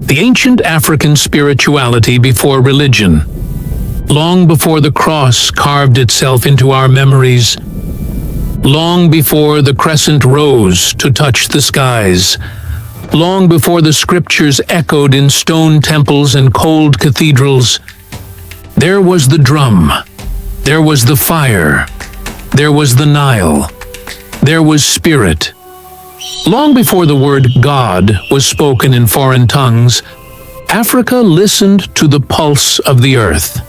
The ancient African spirituality before religion. Long before the cross carved itself into our memories, long before the crescent rose to touch the skies, long before the scriptures echoed in stone temples and cold cathedrals, there was the drum, there was the fire, there was the Nile, there was spirit. Long before the word God was spoken in foreign tongues, Africa listened to the pulse of the earth.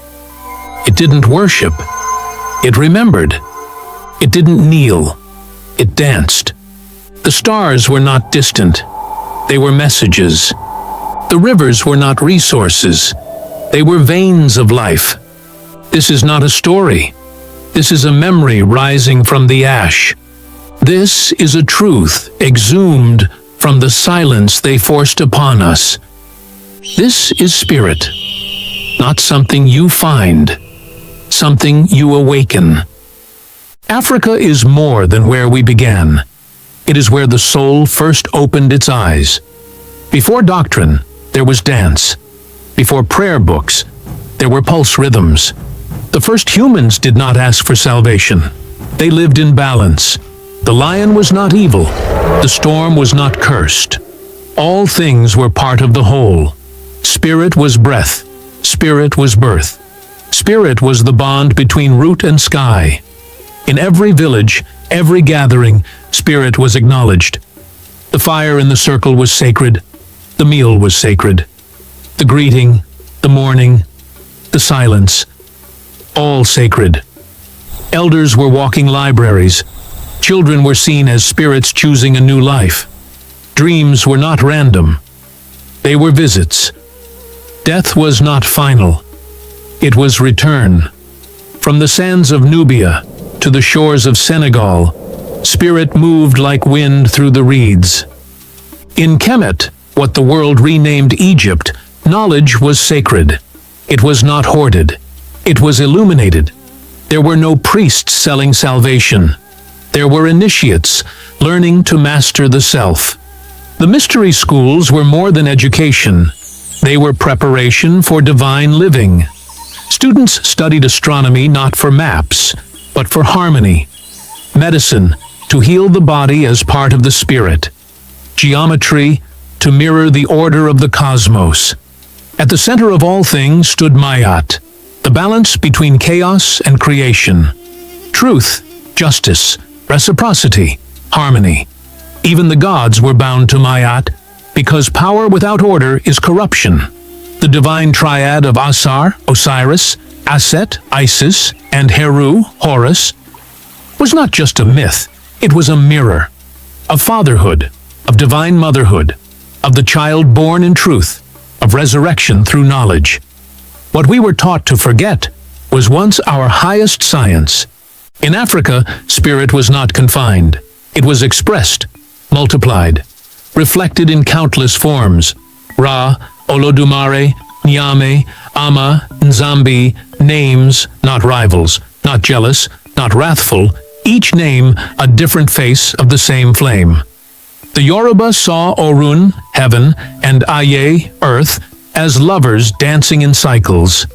It didn't worship, it remembered. It didn't kneel, it danced. The stars were not distant, they were messages. The rivers were not resources, they were veins of life. This is not a story, this is a memory rising from the ash. This is a truth exhumed from the silence they forced upon us. This is spirit, not something you find, something you awaken. Africa is more than where we began. It is where the soul first opened its eyes. Before doctrine, there was dance. Before prayer books, there were pulse rhythms. The first humans did not ask for salvation. They lived in balance. The lion was not evil. The storm was not cursed. All things were part of the whole. Spirit was breath. Spirit was birth. Spirit was the bond between root and sky. In every village, every gathering, spirit was acknowledged. The fire in the circle was sacred. The meal was sacred. The greeting, the mourning, the silence, all sacred. Elders were walking libraries. Children were seen as spirits choosing a new life. Dreams were not random. They were visits. Death was not final. It was return. From the sands of Nubia to the shores of Senegal, spirit moved like wind through the reeds. In Kemet, what the world renamed Egypt, knowledge was sacred. It was not hoarded. It was illuminated. There were no priests selling salvation. There were initiates, learning to master the self. The mystery schools were more than education. They were preparation for divine living. Students studied astronomy not for maps, but for harmony. Medicine, to heal the body as part of the spirit. Geometry, to mirror the order of the cosmos. At the center of all things stood Mayat, the balance between chaos and creation. Truth, justice, reciprocity, harmony. Even the gods were bound to Mayat, because power without order is corruption. The divine triad of Asar, Osiris, Aset, Isis, and Heru, Horus, was not just a myth, it was a mirror. Of fatherhood, of divine motherhood, of the child born in truth, of resurrection through knowledge. What we were taught to forget was once our highest science. In Africa, spirit was not confined. It was expressed, multiplied, reflected in countless forms. Ra, Olodumare, Nyame, Ama, Nzambi, names, not rivals, not jealous, not wrathful, each name a different face of the same flame. The Yoruba saw Orun, heaven, and Aye, earth, as lovers dancing in cycles.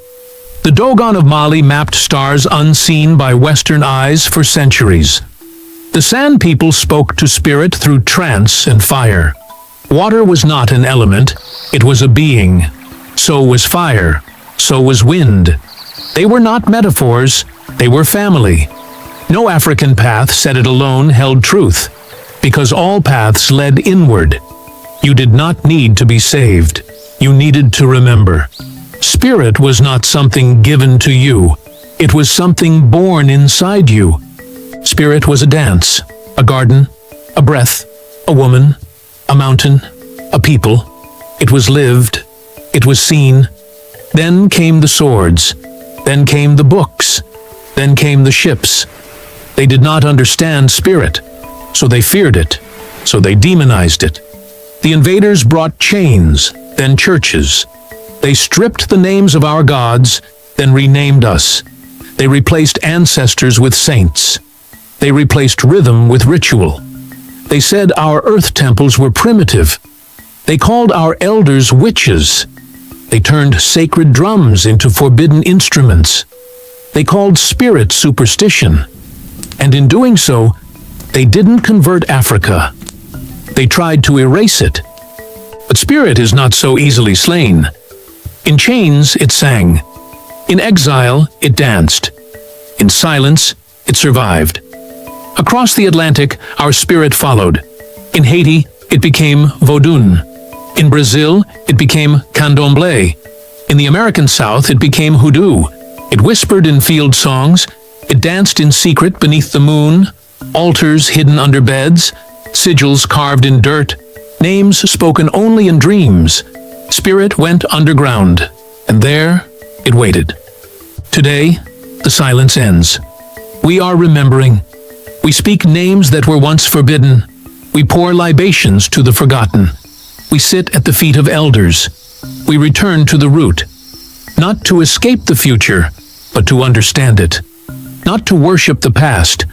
The Dogon of Mali mapped stars unseen by Western eyes for centuries. The San people spoke to spirit through trance and fire. Water was not an element, it was a being. So was fire, so was wind. They were not metaphors, they were family. No African path said it alone held truth, because all paths led inward. You did not need to be saved, you needed to remember. Spirit was not something given to you, it was something born inside you. Spirit was a dance, a garden, a breath, a woman, a mountain, a people. It was lived, it was seen. Then came the swords, then came the books, then came the ships. They did not understand spirit, so they feared it, so they demonized it. The invaders brought chains, then churches. They stripped the names of our gods, then renamed us. They replaced ancestors with saints. They replaced rhythm with ritual. They said our earth temples were primitive. They called our elders witches. They turned sacred drums into forbidden instruments. They called spirit superstition. And in doing so, they didn't convert Africa. They tried to erase it. But spirit is not so easily slain. In chains, it sang. In exile, it danced. In silence, it survived. Across the Atlantic, our spirit followed. In Haiti, it became Vodun. In Brazil, it became candomblé. In the American South, it became hoodoo. It whispered in field songs. It danced in secret beneath the moon. Altars hidden under beds. Sigils carved in dirt. Names spoken only in dreams. Spirit went underground, and there it waited. Today, the silence ends. We are remembering. We speak names that were once forbidden. We pour libations to the forgotten. We sit at the feet of elders. We return to the root, not to escape the future, but to understand it. Not to worship the past,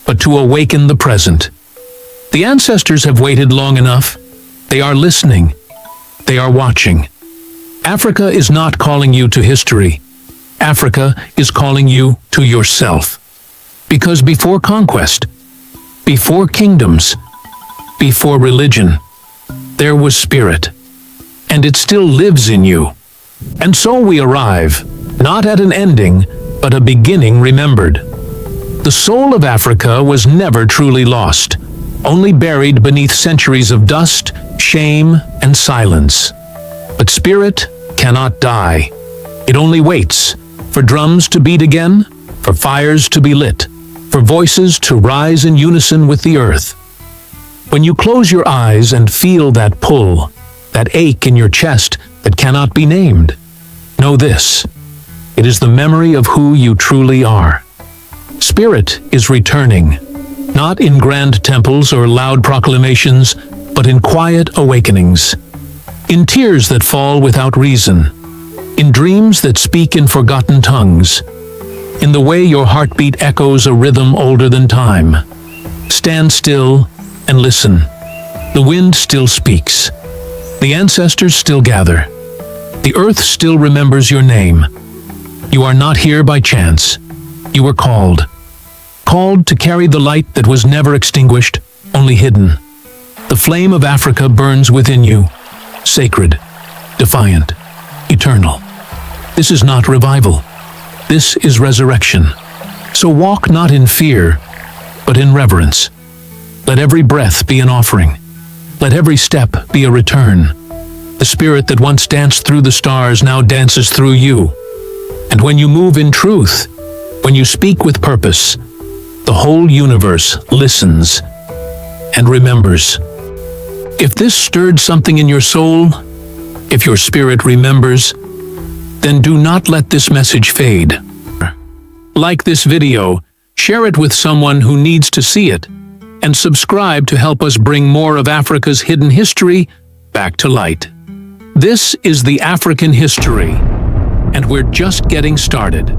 but to awaken the present. The ancestors have waited long enough. They are listening. They are watching. Africa is not calling you to history. Africa is calling you to yourself. Because before conquest, before kingdoms, before religion, there was spirit, and it still lives in you. And so we arrive, not at an ending, but a beginning remembered. The soul of Africa was never truly lost, only buried beneath centuries of dust, shame, and silence. But spirit cannot die. It only waits for drums to beat again, for fires to be lit, for voices to rise in unison with the earth. When you close your eyes and feel that pull, that ache in your chest that cannot be named, know this: it is the memory of who you truly are. Spirit is returning, not in grand temples or loud proclamations, but in quiet awakenings, in tears that fall without reason, in dreams that speak in forgotten tongues, in the way your heartbeat echoes a rhythm older than time. Stand still and listen. The wind still speaks. The ancestors still gather. The earth still remembers your name. You are not here by chance. You were called. Called to carry the light that was never extinguished, only hidden. The flame of Africa burns within you, sacred, defiant, eternal. This is not revival. This is resurrection. So walk not in fear, but in reverence. Let every breath be an offering. Let every step be a return. The spirit that once danced through the stars now dances through you. And when you move in truth, when you speak with purpose, the whole universe listens and remembers. If this stirred something in your soul, if your spirit remembers, then do not let this message fade. Like this video, share it with someone who needs to see it, and subscribe to help us bring more of Africa's hidden history back to light. This is the African history, and we're just getting started.